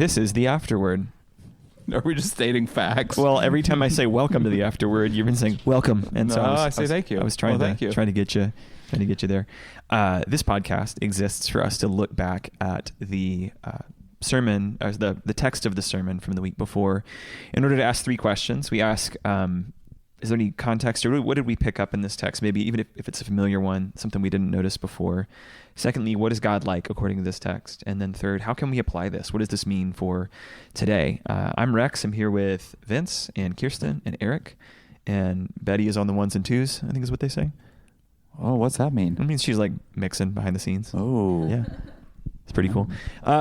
This is the AfterWord. Are we just stating facts? Well, every time I say welcome to the AfterWord, you've been saying welcome, and no, so I say thank you. I was trying to get you there. This podcast exists for us to look back at the sermon, or the text of the sermon from the week before, in order to ask three questions. We ask, is there any context, or what did we pick up in this text? Maybe even if it's a familiar one, something we didn't notice before. Secondly, what is God like according to this text? And then third, how can we apply this? What does this mean for today? I'm Rex. I'm here with Vince and Kirsten and Eric, and Betty is on the ones and twos, I think is what they say. Oh, what's that mean? It means she's like mixing behind the scenes. Oh. Yeah. It's pretty cool.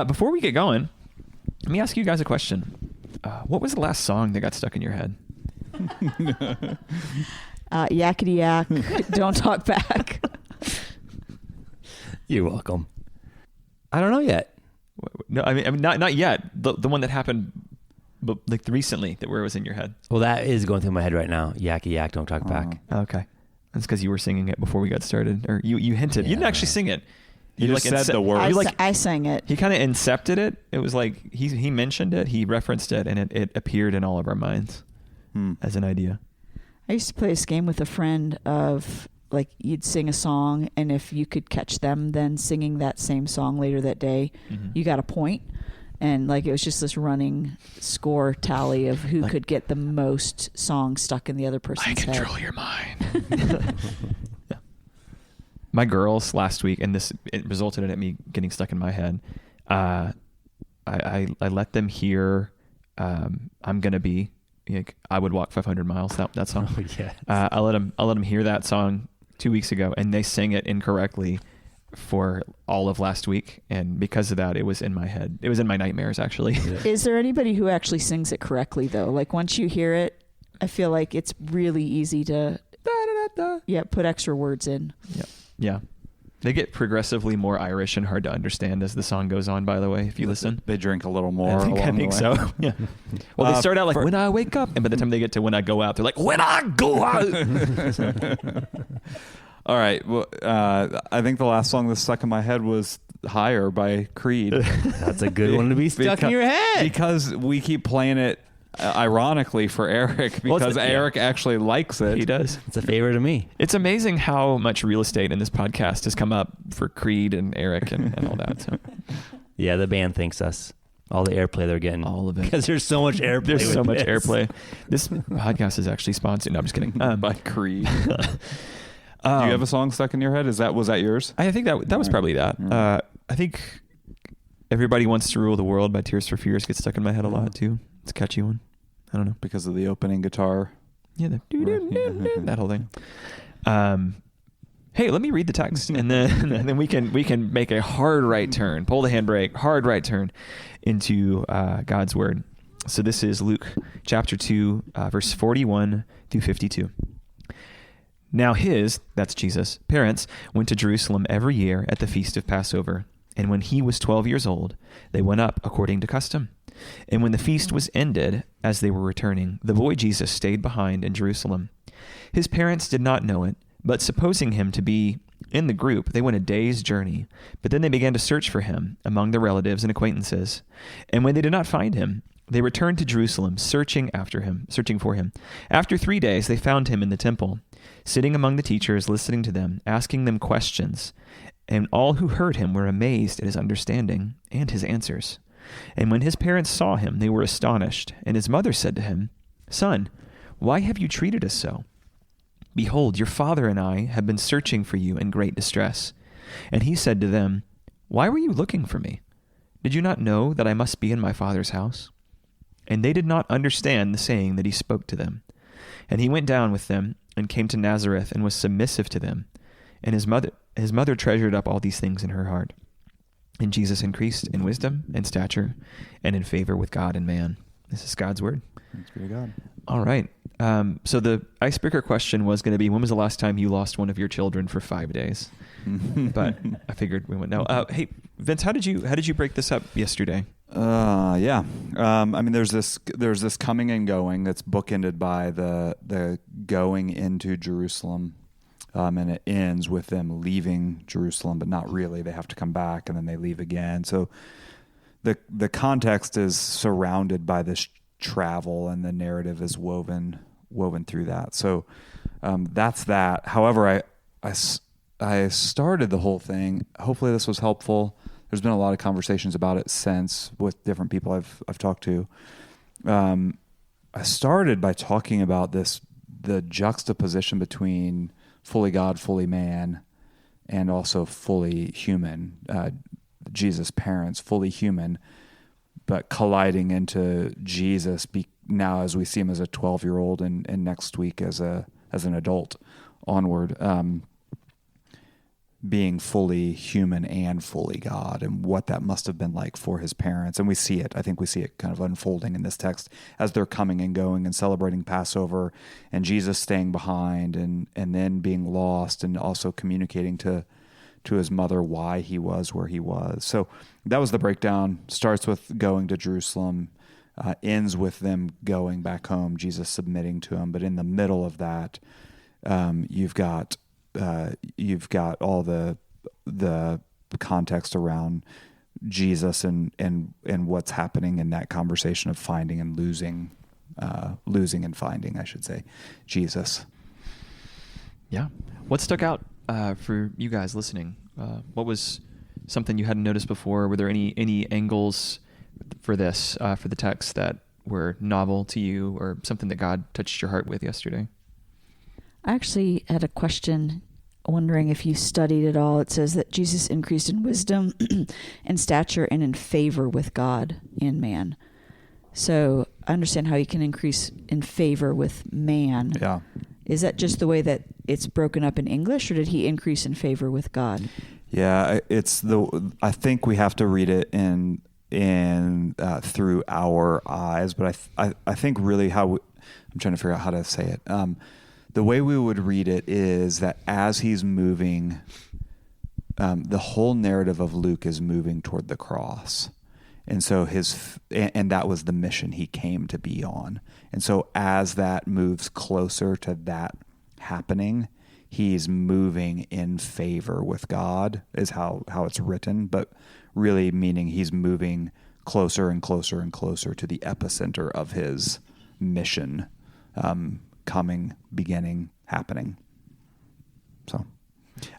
Before we get going, let me ask you guys a question. What was the last song that got stuck in your head? Yakety yak. Don't talk back. You're welcome. I don't know yet. No, I mean not yet. The one that happened, but like recently, where it was in your head. Well, that is going through my head right now. Yakety yak, don't talk back. Okay, that's because you were singing it before we got started, or you hinted. You didn't actually sing it. You just said the word. I sang it. He kind of incepted it. It was like he mentioned it, he referenced it, and it appeared in all of our minds as an idea. I used to play this game with a friend of, like, you'd sing a song, and if you could catch them then singing that same song later that day, you got a point. And like it was just this running score tally of who could get the most songs stuck in the other person's head. I control your mind. Yeah. My girls last week, and it resulted in me getting stuck in my head. I let them hear "I'm Gonna Be." Like, I would walk 500 miles. That song. Oh, yes. I let them hear that song 2 weeks ago, and they sang it incorrectly for all of last week, and because of that, it was in my head. It was in my nightmares, actually. Is there anybody who actually sings it correctly, though? Like, once you hear it, I feel like it's really easy to put extra words in. Yeah. They get progressively more Irish and hard to understand as the song goes on, by the way, if you listen. They drink a little more. I think so. Yeah. Well, they start out like, when I wake up, and by the time they get to when I go out, they're like, when I go out. All right. Well, I think the last song that stuck in my head was Higher by Creed. That's a good one to be stuck in your head. Because we keep playing it ironically for Eric, because Eric actually likes it. He does. It's a favorite of me. It's amazing how much real estate in this podcast has come up for Creed and Eric and all that. So. Yeah, the band thanks us. All the airplay they're getting. All of it. Because there's so much airplay. There's so much airplay. This podcast is actually sponsored. No, I'm just kidding. By Creed. Do you have a song stuck in your head? Was that yours? I think that was probably that. I think Everybody Wants to Rule the World by Tears for Fears gets stuck in my head a lot too. It's a catchy one. I don't know. Because of the opening guitar. Yeah, that whole thing. Hey, let me read the text, and then we can make a hard right turn, pull the handbrake, hard right turn into God's word. So this is Luke chapter 2, verse 41 through 52. Now that's Jesus, parents went to Jerusalem every year at the feast of Passover. And when he was 12 years old, they went up according to custom. And when the feast was ended, as they were returning, the boy Jesus stayed behind in Jerusalem. His parents did not know it, but supposing him to be in the group, they went a day's journey. But then they began to search for him among their relatives and acquaintances. And when they did not find him, they returned to Jerusalem, searching for him. After 3 days, they found him in the temple, sitting among the teachers, listening to them, asking them questions. And all who heard him were amazed at his understanding and his answers. And when his parents saw him, they were astonished. And his mother said to him, "Son, why have you treated us so? Behold, your father and I have been searching for you in great distress." And he said to them, "Why were you looking for me? Did you not know that I must be in my father's house?" And they did not understand the saying that he spoke to them. And he went down with them and came to Nazareth and was submissive to them. And his mother treasured up all these things in her heart. And Jesus increased in wisdom and stature and in favor with God and man. This is God's word. Thanks be to God. All right. So the icebreaker question was going to be, when was the last time you lost one of your children for 5 days? But I figured we wouldn't know. Hey, Vince, how did you break this up yesterday? Yeah. I mean, there's this coming and going that's bookended by the going into Jerusalem. And it ends with them leaving Jerusalem, but not really. They have to come back, and then they leave again. So the context is surrounded by this travel, and the narrative is woven through that. So that's that. However, I started the whole thing. Hopefully this was helpful. There's been a lot of conversations about it since with different people I've talked to. I started by talking about the juxtaposition between fully God, fully man, and also fully human. Jesus' parents, fully human, but colliding into Jesus now as we see him as a 12-year-old and next week as an adult onward, being fully human and fully God, and what that must have been like for his parents. And I think we see it kind of unfolding in this text as they're coming and going and celebrating Passover, and Jesus staying behind and then being lost, and also communicating to his mother why he was where he was. So that was the breakdown. Starts with going to Jerusalem, ends with them going back home, Jesus submitting to him. But in the middle of that, you've got all the context around Jesus and what's happening in that conversation of finding and losing and finding, I should say, Jesus. Yeah. What stuck out for you guys listening? What was something you hadn't noticed before? Were there any angles for this, for the text, that were novel to you, or something that God touched your heart with yesterday? I actually had a question, wondering if you studied it all. It says that Jesus increased in wisdom and stature and in favor with God and man. So I understand how he can increase in favor with man. Yeah. Is that just the way that it's broken up in English, or did he increase in favor with God? Yeah, I think we have to read it in through our eyes, but I think really I'm trying to figure out how to say it. The way we would read it is that as he's moving, the whole narrative of Luke is moving toward the cross. And so and that was the mission he came to be on. And so as that moves closer to that happening, he's moving in favor with God, is how it's written, but really meaning he's moving closer and closer and closer to the epicenter of his mission, coming, beginning, happening. So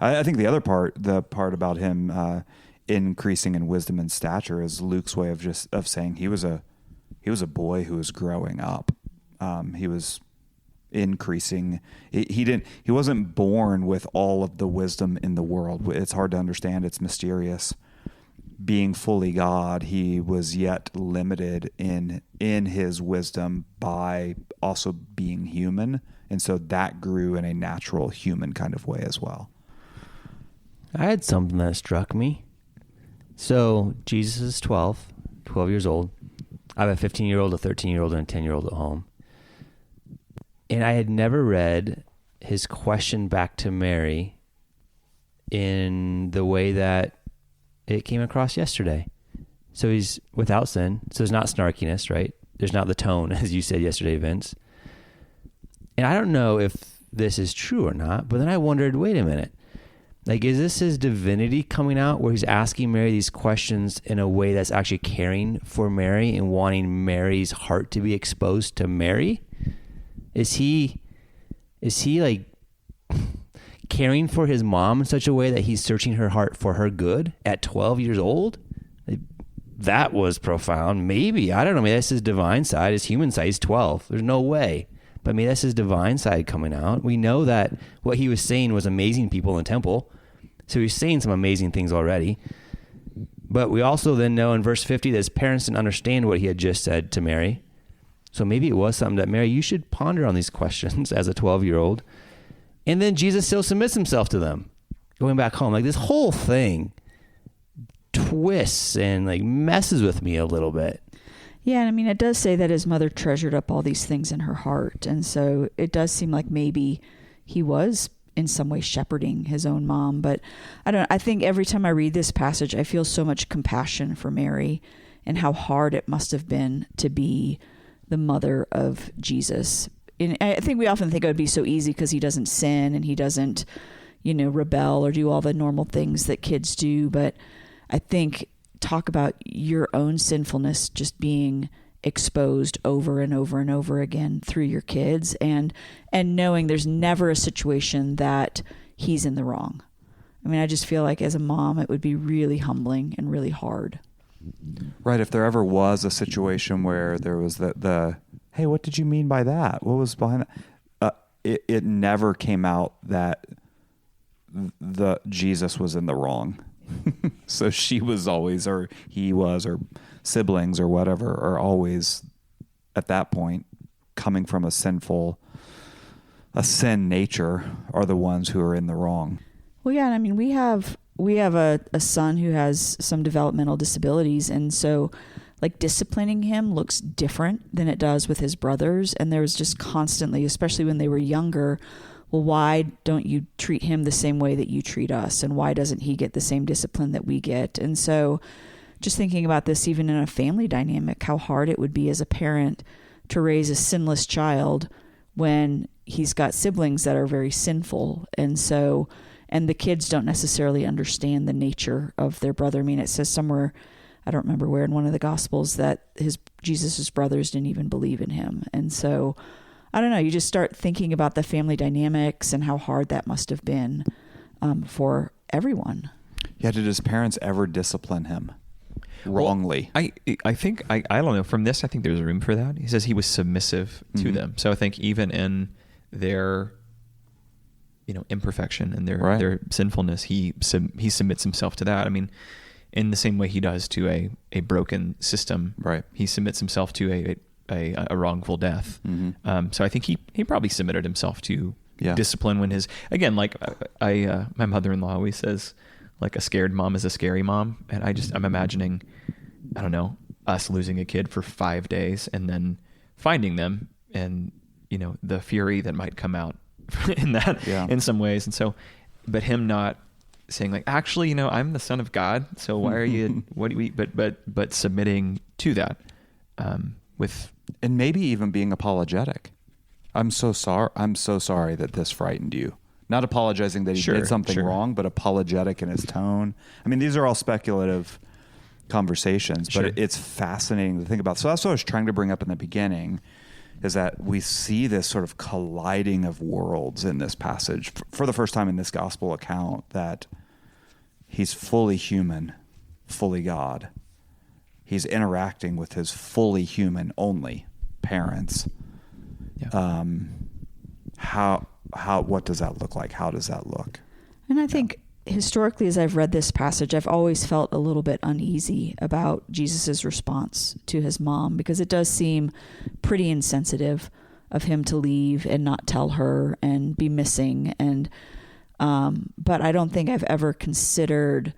I think the part about him increasing in wisdom and stature is Luke's way of saying he was a boy who was growing up. He was increasing. He wasn't born with all of the wisdom in the world. It's hard to understand. It's mysterious. Being fully God, he was yet limited in his wisdom by also being human. And so that grew in a natural human kind of way as well. I had something that struck me. So Jesus is 12 years old. I have a 15-year-old, a 13-year-old, and a 10-year-old at home. And I had never read his question back to Mary in the way that it came across yesterday. So he's without sin. So there's not snarkiness, right? There's not the tone, as you said yesterday, Vince. And I don't know if this is true or not, but then I wondered, wait a minute. Like, is this his divinity coming out where he's asking Mary these questions in a way that's actually caring for Mary and wanting Mary's heart to be exposed to Mary? Is he like caring for his mom in such a way that he's searching her heart for her good at 12 years old? That was profound. Maybe, I don't know, maybe that's his divine side. His human side, he's 12. There's no way. But maybe that's his divine side coming out. We know that what he was saying was amazing people in the temple. So he's saying some amazing things already. But we also then know in verse 50 that his parents didn't understand what he had just said to Mary. So maybe it was something that, Mary, you should ponder on these questions as a 12-year-old. And then Jesus still submits himself to them, going back home. Like, this whole thing twists and like messes with me a little bit. Yeah, and I mean, it does say that his mother treasured up all these things in her heart. And so it does seem like maybe he was in some way shepherding his own mom. But I think every time I read this passage, I feel so much compassion for Mary and how hard it must have been to be the mother of Jesus. And I think we often think it would be so easy because he doesn't sin and he doesn't, rebel or do all the normal things that kids do. But I think talk about your own sinfulness just being exposed over and over and over again through your kids, and knowing there's never a situation that he's in the wrong. I mean, I just feel like as a mom, it would be really humbling and really hard. Right. If there ever was a situation where there was the hey, what did you mean by that? What was behind that? It never came out that the Jesus was in the wrong. So she was always, or he was, or siblings or whatever, are always at that point coming from a sin nature, are the ones who are in the wrong. Well, yeah, and I mean, we have a son who has some developmental disabilities, and so like disciplining him looks different than it does with his brothers. And there was just constantly, especially when they were younger, well, why don't you treat him the same way that you treat us? And why doesn't he get the same discipline that we get? And so just thinking about this, even in a family dynamic, how hard it would be as a parent to raise a sinless child when he's got siblings that are very sinful. And so, and the kids don't necessarily understand the nature of their brother. I mean, it says somewhere, I don't remember where, in one of the Gospels, that Jesus's brothers didn't even believe in him. And so, I don't know, you just start thinking about the family dynamics and how hard that must have been for everyone. Yeah, did his parents ever discipline him wrongly? Well, I think, I don't know, from this, I think there's room for that. He says he was submissive to them. So I think even in their imperfection and their sinfulness, he submits himself to that. I mean, in the same way he does to a broken system, right? He submits himself to a wrongful death. Mm-hmm. So I think he probably submitted himself to discipline when again, like my mother-in-law always says, like, a scared mom is a scary mom. And I'm imagining, I don't know, us losing a kid for 5 days and then finding them, and the fury that might come out in that in some ways. And so, but him not saying like, actually, I'm the son of God, so why are you, but submitting to that, and maybe even being apologetic. I'm so sorry that this frightened you. Not apologizing that he did something wrong, but apologetic in his tone. I mean, these are all speculative conversations, but it's fascinating to think about. So that's what I was trying to bring up in the beginning, is that we see this sort of colliding of worlds in this passage for the first time in this gospel account, that he's fully human, fully God. He's interacting with his fully human only parents. Yeah. What does that look like? How does that look? And I think historically, as I've read this passage, I've always felt a little bit uneasy about Jesus's response to his mom, because it does seem pretty insensitive of him to leave and not tell her and be missing. And, but I don't think I've ever considered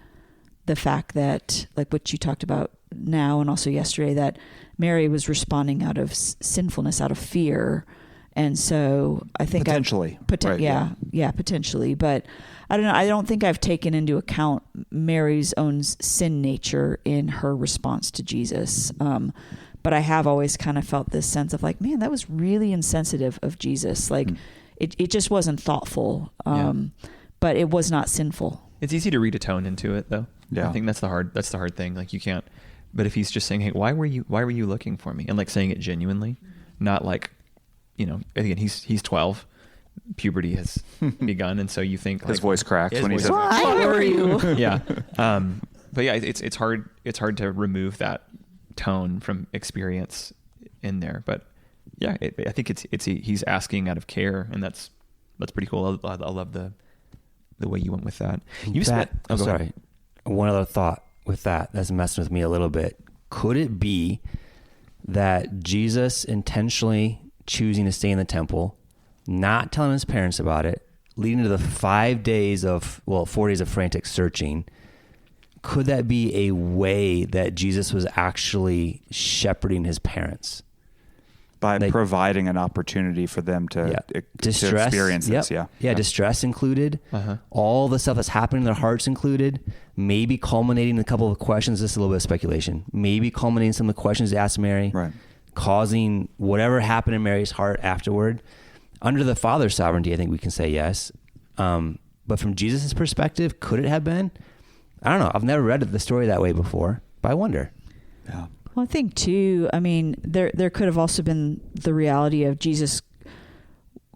the fact that, like what you talked about now and also yesterday, that Mary was responding out of sinfulness, out of fear. And so I think potentially, potentially, but I don't know. I don't think I've taken into account Mary's own sin nature in her response to Jesus. But I have always kind of felt this sense of like, man, that was really insensitive of Jesus. Like it just wasn't thoughtful, but it was not sinful. It's easy to read a tone into it, though. Yeah. I think that's the hard thing. Like, you can't, but if he's just saying, hey, why were you looking for me? And like saying it genuinely, not like, again, he's 12, puberty has begun. And so you think his voice cracks when he says, why were you? Yeah. But yeah, it's hard to remove that tone from experience in there. But yeah, I think he's asking out of care, and that's pretty cool. I love the way you went with that. Sorry. One other thought with that's messing with me a little bit. Could it be that Jesus intentionally choosing to stay in the temple, not telling his parents about it, leading to the 4 days of frantic searching? Could that be a way that Jesus was actually shepherding his parents? By providing an opportunity for them to experience this. Yeah. Distress included, all the stuff that's happening in their hearts included, maybe culminating in a couple of questions. This is a little bit of speculation. Maybe culminating some of the questions they asked Mary, causing whatever happened in Mary's heart afterward. Under the Father's sovereignty, I think we can say yes. But from Jesus' perspective, could it have been? I don't know. I've never read the story that way before. But I wonder. Yeah. Well, I think too, I mean, there could have also been the reality of Jesus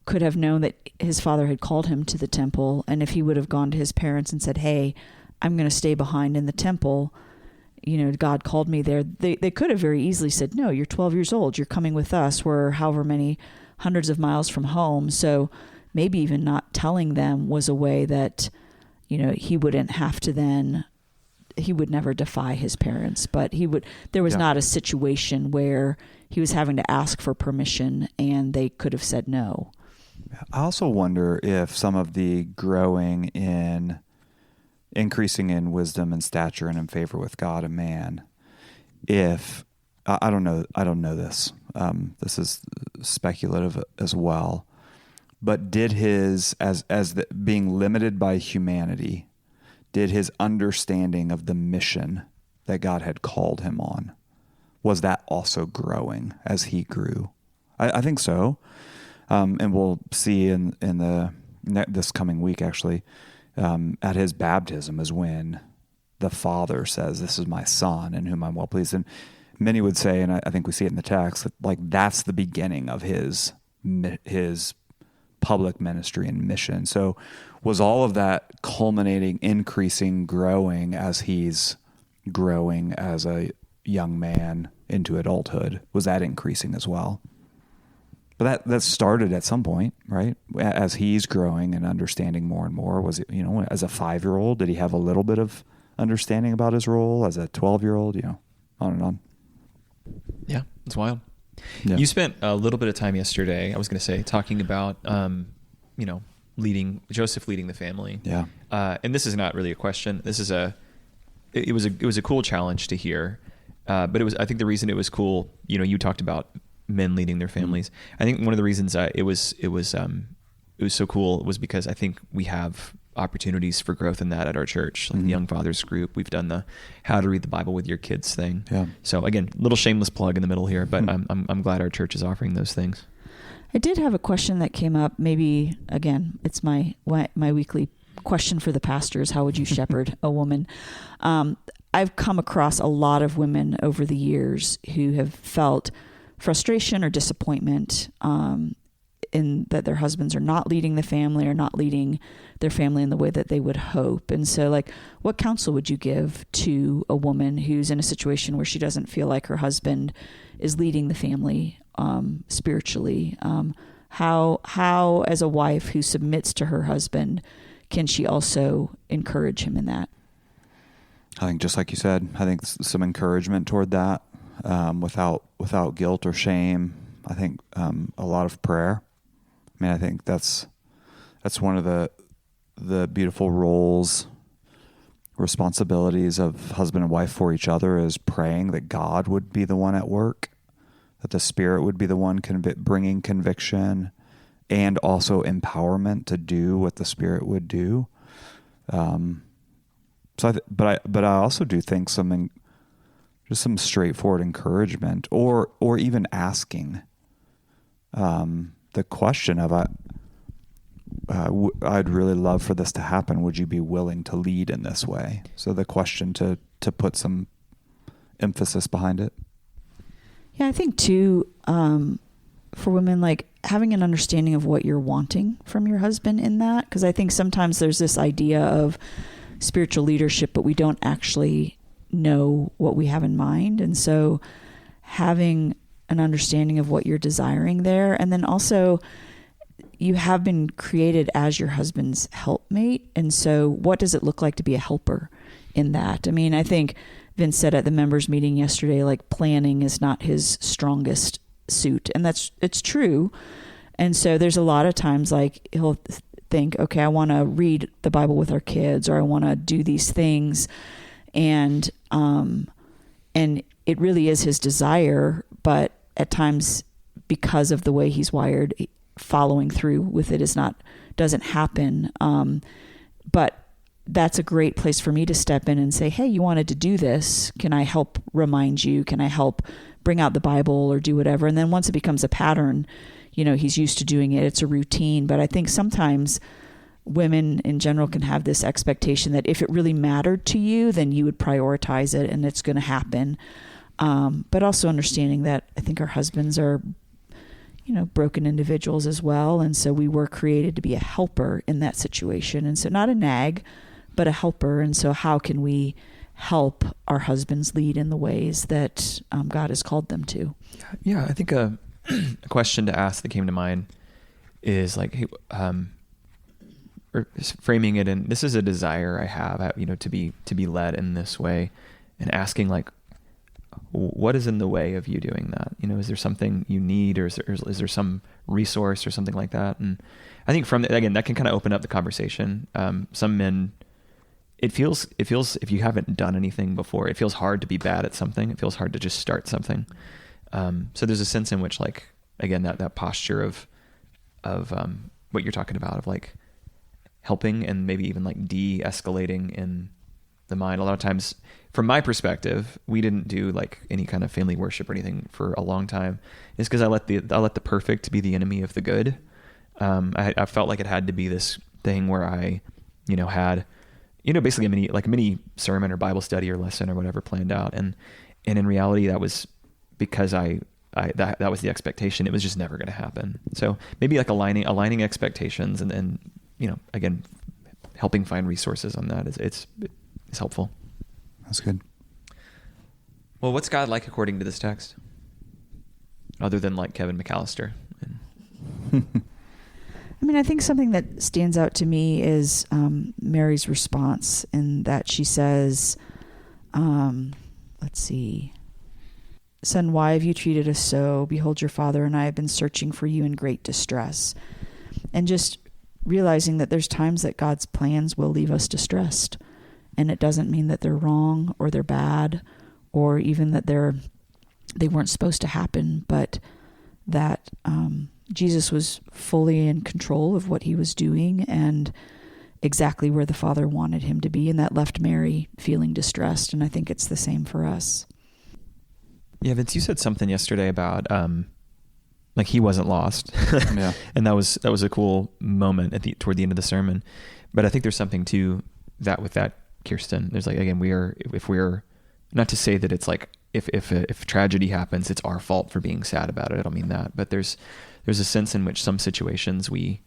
could have known that his father had called him to the temple. And if he would have gone to his parents and said, hey, I'm going to stay behind in the temple, God called me there. They could have very easily said, no, you're 12 years old. You're coming with us. We're however many hundreds of miles from home. So maybe even not telling them was a way that, he wouldn't have to then, he would never defy his parents, but there was not a situation where he was having to ask for permission and they could have said no. I also wonder if some of the increasing in wisdom and stature and in favor with God and man, if I don't know this. This is speculative as well. But did being limited by humanity, did his understanding of the mission that God had called him on, was that also growing as he grew? I think so. And we'll see in this coming week, actually, at his baptism is when the Father says, "This is my Son in whom I'm well pleased." And many would say, and I think we see it in the text, that like that's the beginning of his public ministry and mission. So was all of that culminating, increasing, growing as he's growing as a young man into adulthood? Was that increasing as well? But that started at some point, right? As he's growing and understanding more and more. Was it, as a 5-year-old, did he have a little bit of understanding about his role? As a 12-year-old, on and on. Yeah, it's wild. Yeah. You spent a little bit of time yesterday, I was going to say, talking about, Joseph leading the family. Yeah. And this is not really a question. This is it was a cool challenge to hear. But I think the reason it was cool, you talked about men leading their families. I think one of the reasons it was so cool was because I think we have opportunities for growth in that at our church, like the Young Fathers group. We've done the How to Read the Bible with Your Kids thing. Yeah. So again, little shameless plug in the middle here, but I'm glad our church is offering those things. I did have a question that came up. Maybe again, it's my weekly question for the pastors. How would you shepherd a woman? I've come across a lot of women over the years who have felt frustration or disappointment in that their husbands are not leading the family or not leading their family in the way that they would hope. And so what counsel would you give to a woman who's in a situation where she doesn't feel like her husband is leading the family spiritually? How as a wife who submits to her husband, can she also encourage him in that? I think just like you said, I think some encouragement toward that, without guilt or shame. I think a lot of prayer. I mean, I think that's one of the beautiful roles, responsibilities of husband and wife for each other, is praying that God would be the one at work, that the Spirit would be the one bringing conviction and also empowerment to do what the Spirit would do. But I also do think some straightforward encouragement, or even asking the question of, I'd really love for this to happen. Would you be willing to lead in this way? So the question to put some emphasis behind it. Yeah, I think too, for women, having an understanding of what you're wanting from your husband in that, because I think sometimes there's this idea of spiritual leadership, but we don't actually know what we have in mind. And so having an understanding of what you're desiring there. And then also you have been created as your husband's helpmate. And so what does it look like to be a helper in that? I mean, I think Vince said at the members meeting yesterday, planning is not his strongest suit. And it's true. And so there's a lot of times he'll think, okay, I want to read the Bible with our kids, or I want to do these things. And it really is his desire, but at times, because of the way he's wired, following through with it doesn't happen. But that's a great place for me to step in and say, hey, you wanted to do this. Can I help remind you? Can I help bring out the Bible or do whatever? And then once it becomes a pattern, he's used to doing it. It's a routine. But I think sometimes women in general can have this expectation that if it really mattered to you, then you would prioritize it and it's going to happen. But also understanding that I think our husbands are, broken individuals as well. And so we were created to be a helper in that situation. And so not a nag, but a helper. And so how can we help our husbands lead in the ways that God has called them to? Yeah, I think a question to ask that came to mind is like, hey, or framing it in, this is a desire I have, to be led in this way, and asking like, what is in the way of you doing that? Is there something you need, or is there some resource or something like that? And I think again, that can kind of open up the conversation. Some men, it feels, if you haven't done anything before, it feels hard to be bad at something. It feels hard to just start something. So there's a sense in which, like, again, that posture of what you're talking about, of like helping and maybe even like de-escalating in the mind. A lot of times, from my perspective, we didn't do like any kind of family worship or anything for a long time. It's because I let the perfect be the enemy of the good. I felt like it had to be this thing where I, had, basically a mini sermon or Bible study or lesson or whatever planned out. And in reality, that was because that was the expectation. It was just never going to happen. So maybe like aligning expectations and again, helping find resources on that it's helpful. That's good. Well, what's God like according to this text? Other than like Kevin McAllister. I think something that stands out to me is Mary's response, in that she says, let's see, "Son, why have you treated us so? Behold, your father and I have been searching for you in great distress." And just realizing that there's times that God's plans will leave us distressed. And it doesn't mean that they're wrong or they're bad, or even that they weren't supposed to happen, but that Jesus was fully in control of what he was doing and exactly where the Father wanted him to be. And that left Mary feeling distressed. And I think it's the same for us. Yeah, Vince, you said something yesterday about like he wasn't lost. Yeah. And that was a cool moment toward the end of the sermon. But I think there's something to that with that, Kirsten. There's like, again, if we're not to say that it's like if tragedy happens, it's our fault for being sad about it. I don't mean that, but there's a sense in which some situations we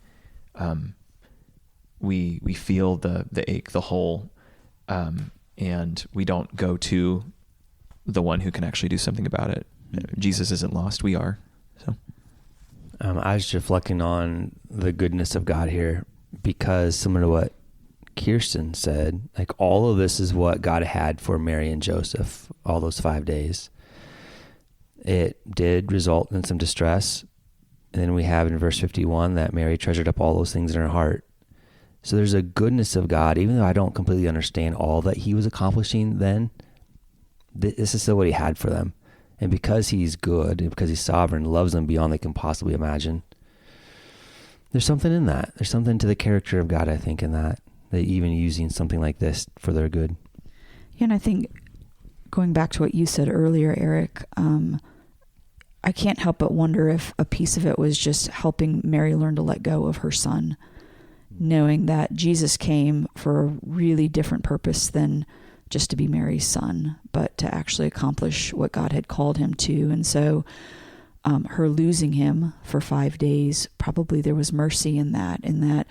feel the ache, the hole, and we don't go to the one who can actually do something about it. Jesus isn't lost; we are. So, I was just reflecting on the goodness of God here, because similar to what Kirsten said, like all of this is what God had for Mary and Joseph all those 5 days. It did result in some distress. And then we have in verse 51 that Mary treasured up all those things in her heart. So there's a goodness of God, even though I don't completely understand all that he was accomplishing then, this is still what he had for them. And because he's good, and because he's sovereign, loves them beyond they can possibly imagine, there's something in that. There's something to the character of God, I think, in that even using something like this for their good. Yeah, and I think going back to what you said earlier, Eric, I can't help but wonder if a piece of it was just helping Mary learn to let go of her son, knowing that Jesus came for a really different purpose than just to be Mary's son, but to actually accomplish what God had called him to. And so her losing him for 5 days, probably there was mercy in that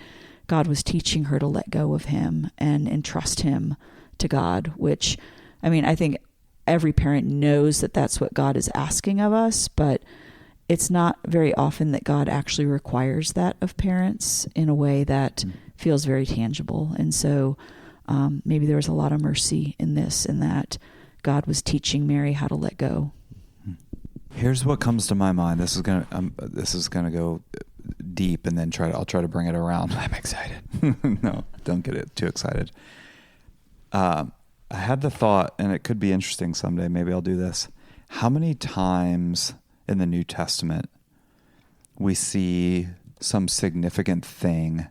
God was teaching her to let go of him and entrust him to God, which, I think every parent knows that that's what God is asking of us, but it's not very often that God actually requires that of parents in a way that feels very tangible. And so maybe there was a lot of mercy in this, in that God was teaching Mary how to let go. Here's what comes to my mind. This is gonna go deep, and then I'll try to bring it around. I'm excited. No, don't get it too excited. I had the thought, and it could be interesting someday. Maybe I'll do this. How many times in the New Testament we see some significant thing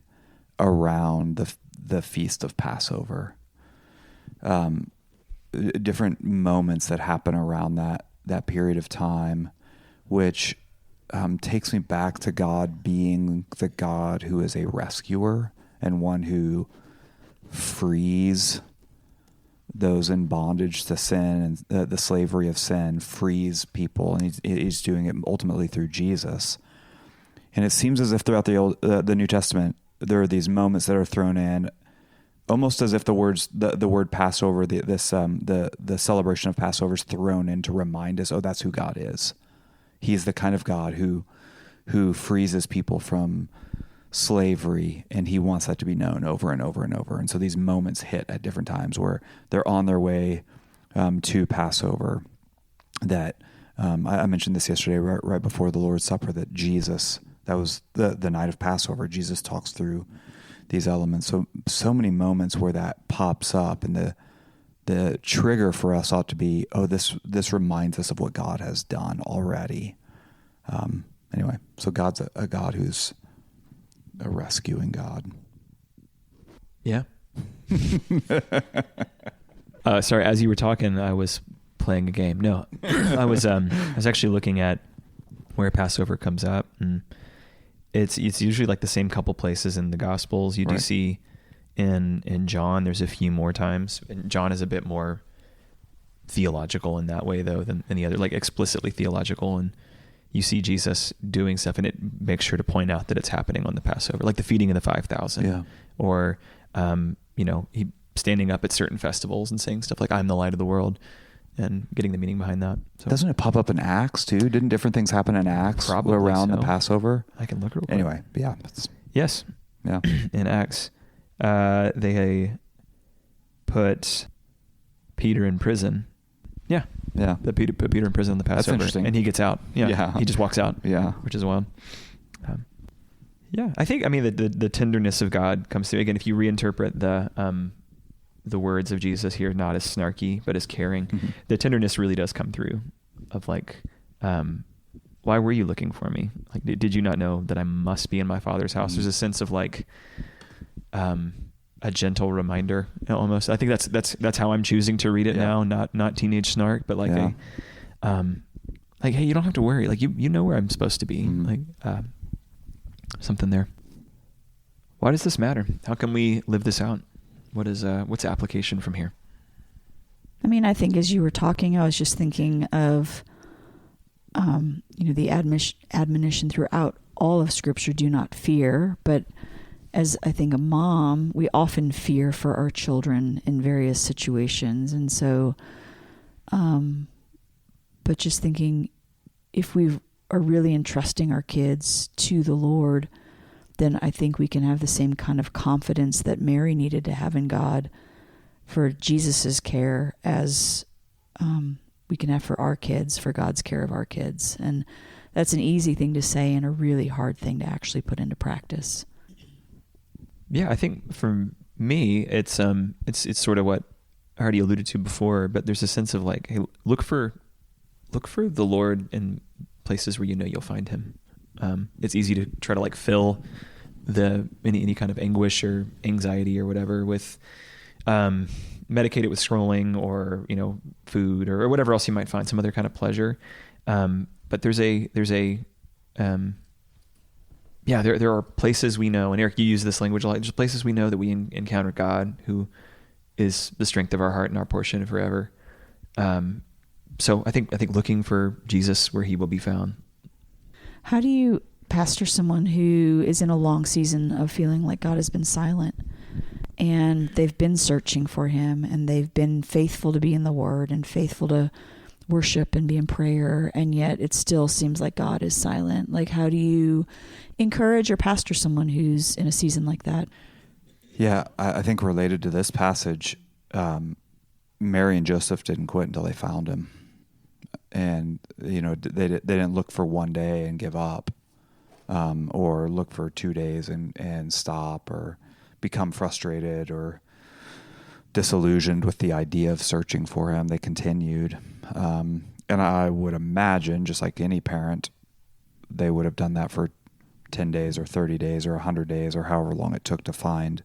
around the feast of Passover? Different moments that happen around that period of time, which takes me back to God being the God who is a rescuer and one who frees those in bondage to sin and the slavery of sin, frees people, and he's doing it ultimately through Jesus. And it seems as if throughout the New Testament, there are these moments that are thrown in, almost as if the word Passover, the celebration of Passover is thrown in to remind us, oh, that's who God is. He's the kind of God who frees his people from slavery, and he wants that to be known over and over and over. And so these moments hit at different times where they're on their way to Passover. That I mentioned this yesterday, right before the Lord's Supper, that Jesus, that was the night of Passover, Jesus talks through these elements. So many moments where that pops up, and the trigger for us ought to be, oh, this reminds us of what God has done already. Anyway, so God's a God who's a rescuing God. Yeah. Sorry, as you were talking, I was playing a game. No, I was actually looking at where Passover comes up, and it's usually like the same couple places in the Gospels. You do see in John, there's a few more times. And John is a bit more theological in that way, though, than the other, like explicitly theological. And you see Jesus doing stuff, and it makes sure to point out that it's happening on the Passover, like the feeding of the 5,000, or he standing up at certain festivals and saying stuff like, "I'm the light of the world," and getting the meaning behind that. So, doesn't it pop up in Acts too? Didn't different things happen in Acts probably around so. the Passover? I can look real quick. Anyway, yeah. Yes. Yeah. In Acts, they put Peter in prison. Yeah. Yeah. Put Peter in prison on the Passover. That's interesting. And he gets out. Yeah. Yeah. He just walks out. Yeah. Which is wild. I think, the tenderness of God comes through. Again, if you reinterpret the words of Jesus here, not as snarky, but as caring, the tenderness really does come through of like, why were you looking for me? Like, did you not know that I must be in my Father's house? There's a sense of like, a gentle reminder almost. I think that's how I'm choosing to read it now, not teenage snark, but like like, hey, you don't have to worry. Like you know where I'm supposed to be. Like, something there. Why does this matter? How can we live this out? What's the application from here? I mean, I think as you were talking, I was just thinking of, the admonition throughout all of Scripture, do not fear. But as I think a mom, we often fear for our children in various situations. And so, but just thinking, if we are really entrusting our kids to the Lord, then I think we can have the same kind of confidence that Mary needed to have in God for Jesus's care as we can have for our kids, for God's care of our kids. And that's an easy thing to say and a really hard thing to actually put into practice. Yeah, I think for me, it's sort of what I already alluded to before, but there's a sense of like, hey, look for the Lord in places where you know you'll find him. It's easy to try to like fill any kind of anguish or anxiety or whatever with medicate it with scrolling or food or whatever else you might find, some other kind of pleasure. But there are places we know, and Eric, you use this language a lot. There's places we know that we encounter God, who is the strength of our heart and our portion forever. So I think looking for Jesus where he will be found. How do you pastor someone who is in a long season of feeling like God has been silent, and they've been searching for him, and they've been faithful to be in the Word and faithful to worship and be in prayer, and yet it still seems like God is silent? Like, how do you encourage or pastor someone who's in a season like that? Yeah, I think related to this passage, Mary and Joseph didn't quit until they found him. And, they didn't look for one day and give up, or look for 2 days and stop, or become frustrated or disillusioned with the idea of searching for him. They continued. And I would imagine, just like any parent, they would have done that for 10 days or 30 days or 100 days or however long it took to find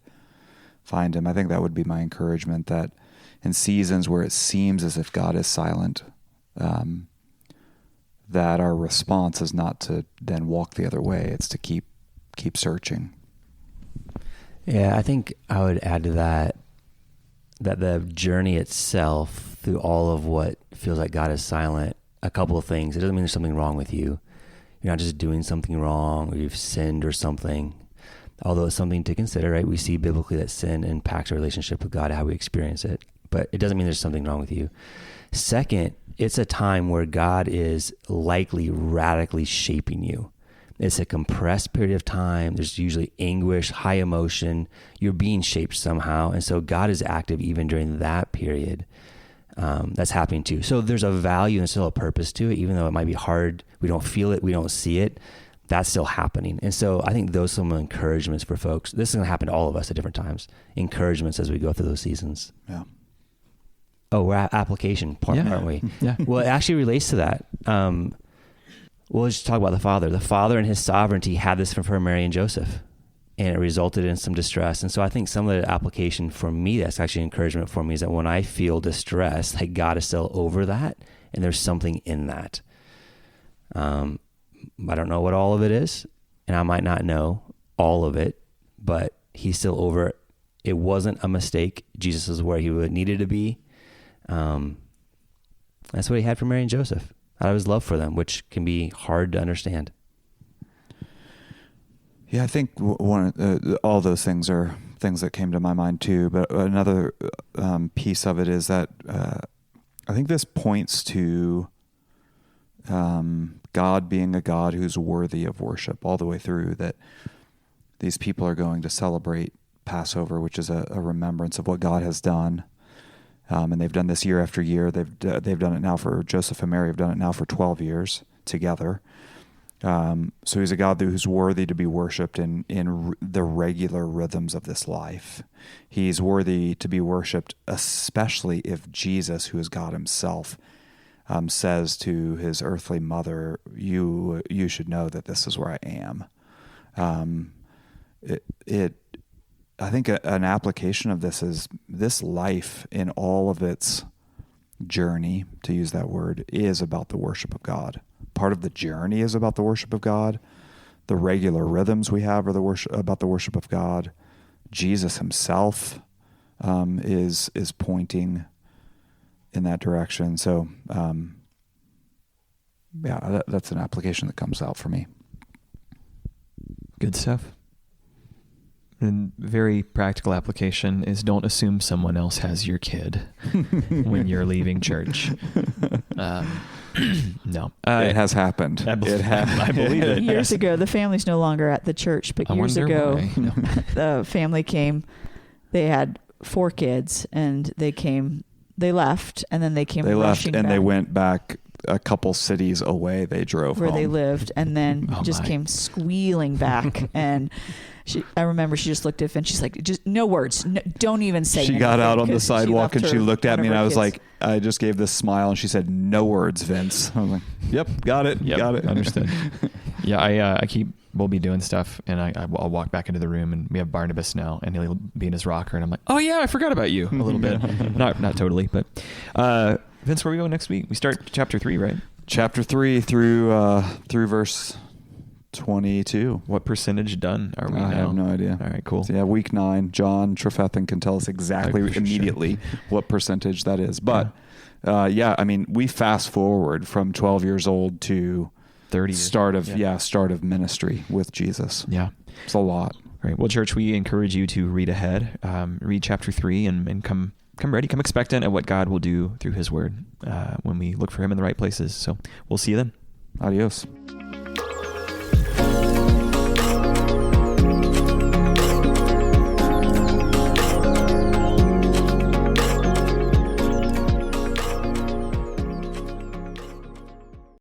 him. I think that would be my encouragement, that in seasons where it seems as if God is silent, that our response is not to then walk the other way. It's to keep searching. Yeah, I think I would add to that the journey itself through all of what feels like God is silent, a couple of things. It doesn't mean there's something wrong with you. You're not just doing something wrong or you've sinned or something. Although it's something to consider, right? We see biblically that sin impacts our relationship with God, how we experience it. But it doesn't mean there's something wrong with you. Second, it's a time where God is likely radically shaping you. It's a compressed period of time. There's usually anguish, high emotion. You're being shaped somehow. And so God is active even during that period. That's happening too. So there's a value and still a purpose to it, even though it might be hard. We don't feel it. We don't see it. That's still happening. And so I think those are some encouragements for folks. This is going to happen to all of us at different times. Encouragements as we go through those seasons. Yeah. Oh, we're at application part, aren't we? Yeah. Well, it actually relates to that. We'll just talk about the Father. The Father in his sovereignty had this for Mary and Joseph, and it resulted in some distress. And so I think some of the application for me, that's actually encouragement for me, is that when I feel distress, like God is still over that, and there's something in that. I don't know what all of it is, and I might not know all of it, but he's still over it. It wasn't a mistake. Jesus is where he needed to be. That's what he had for Mary and Joseph, out of his love for them, which can be hard to understand. Yeah, I think all those things are things that came to my mind too. But another piece of it is that I think this points to God being a God who's worthy of worship all the way through, that these people are going to celebrate Passover, which is a remembrance of what God has done. And they've done this year after year. They've done it now for Joseph and Mary have done it now for 12 years together. So he's a God who's worthy to be worshipped in the regular rhythms of this life. He's worthy to be worshipped, especially if Jesus, who is God himself, says to his earthly mother, you should know that this is where I am. I think an application of this is this life in all of its journey, to use that word, is about the worship of God. Part of the journey is about the worship of God. The regular rhythms we have are about the worship of God. Jesus himself is pointing in that direction. So, that's an application that comes out for me. Good stuff. And very practical application is don't assume someone else has your kid when you're leaving church. No. It has happened. I believe it. Years ago, the family's no longer at the church, but years ago, the family came. They had 4 kids, and they left, and then they came rushing back. They went back a couple cities away. They drove where home. They lived, and then came squealing back. And I remember she just looked at Finn. She's like, just no words. No, don't even say anything. She got out on the sidewalk and she looked at me, and I was like, I just gave this smile, and she said, no words, Vince. I was like, yep, got it. Got it. Understood. Yeah, we'll be doing stuff, and I'll walk back into the room, and we have Barnabas now, and he'll be in his rocker, and I'm like, oh yeah, I forgot about you a little bit. Not totally, but Vince, where are we going next week? We start chapter 3, right? Chapter 3 through verse 22. What percentage done are we now? I have no idea. All right, cool. So yeah, week 9. John Trefethen can tell us exactly immediately what percentage that is. But I mean, we fast forward from 12 years old to 30 start of ministry with Jesus. Yeah, it's a lot. Right. Well, church, we encourage you to read ahead, read chapter 3, and come ready, come expectant at what God will do through His Word when we look for Him in the right places. So we'll see you then. Adios.